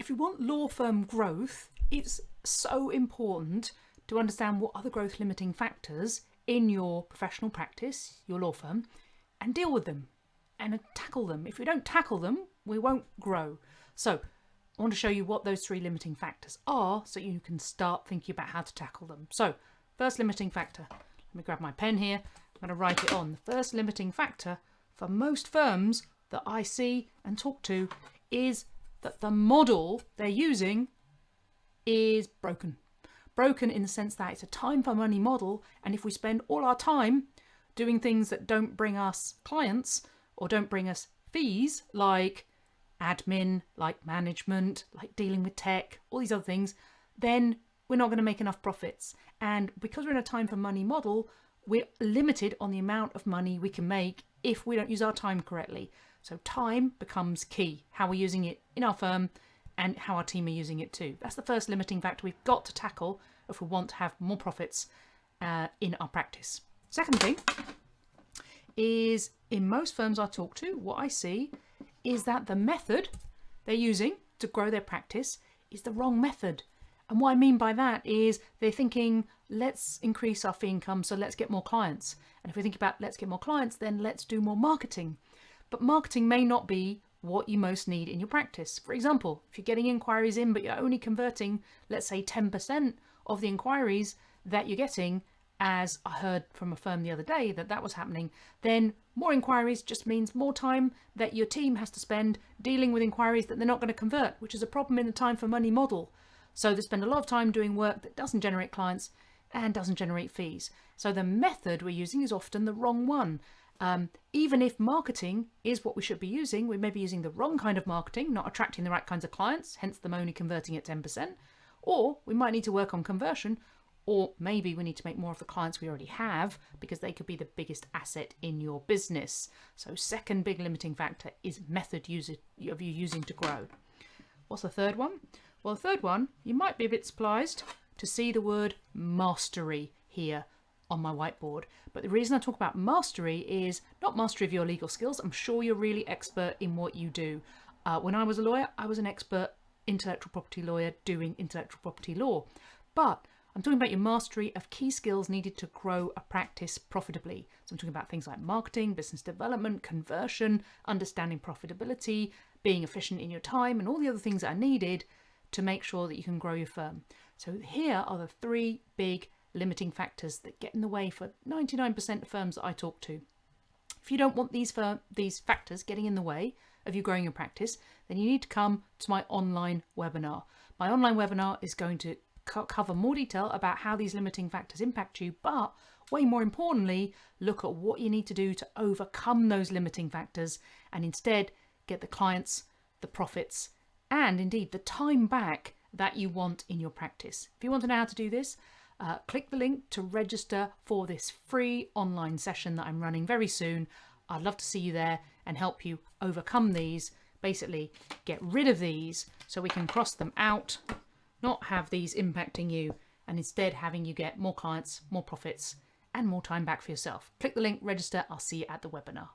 if you want law firm growth, it's so important to understand what are the growth limiting factors in your professional practice, your law firm, and deal with them and tackle them. If we don't tackle them, we won't grow. So I want to show you what those 3 limiting factors are so you can start thinking about how to tackle them. So first limiting factor, let me grab my pen here. I'm going to write it on. The first limiting factor for most firms that I see and talk to is that the model they're using is broken. Broken in the sense that it's a time for money model, and if we spend all our time doing things that don't bring us clients or don't bring us fees, like admin, like management, like dealing with tech, all these other things, then we're not going to make enough profits. And because we're in a time for money model, we're limited on the amount of money we can make if we don't use our time correctly. So time becomes key, how we're using it in our firm and how our team are using it too. That's the first limiting factor we've got to tackle if we want to have more profits in our practice. Second thing is, in most firms I talk to, what I see is that the method they're using to grow their practice is the wrong method. And what I mean by that is they're thinking, let's increase our fee income, so let's get more clients. And if we think about let's get more clients, then let's do more marketing. But marketing may not be what you most need in your practice. For example, if you're getting inquiries in, but you're only converting, let's say 10% of the inquiries that you're getting, as I heard from a firm the other day that was happening, then more inquiries just means more time that your team has to spend dealing with inquiries that they're not going to convert, which is a problem in the time for money model. So they spend a lot of time doing work that doesn't generate clients and doesn't generate fees. So the method we're using is often the wrong one. Even if marketing is what we should be using, we may be using the wrong kind of marketing, not attracting the right kinds of clients, hence them only converting at 10%. Or we might need to work on conversion, or maybe we need to make more of the clients we already have because they could be the biggest asset in your business. So second big limiting factor is method of you using to grow. What's the third one? Well, the third one, you might be a bit surprised to see the word mastery here on my whiteboard. But the reason I talk about mastery is not mastery of your legal skills. I'm sure you're really expert in what you do. When I was a lawyer, I was an expert intellectual property lawyer doing intellectual property law. But I'm talking about your mastery of key skills needed to grow a practice profitably. So I'm talking about things like marketing, business development, conversion, understanding profitability, being efficient in your time, and all the other things that are needed to make sure that you can grow your firm. So here are the 3 big limiting factors that get in the way for 99% of firms that I talk to. If you don't want these factors getting in the way of you growing your practice, then you need to come to my online webinar. My online webinar is going to cover more detail about how these limiting factors impact you, but way more importantly, look at what you need to do to overcome those limiting factors and instead get the clients, the profits, and indeed the time back that you want in your practice. If you want to know how to do this, click the link to register for this free online session that I'm running very soon. I'd love to see you there and help you overcome these, basically get rid of these so we can cross them out, not have these impacting you, and instead having you get more clients, more profits, and more time back for yourself. Click the link, register. I'll see you at the webinar.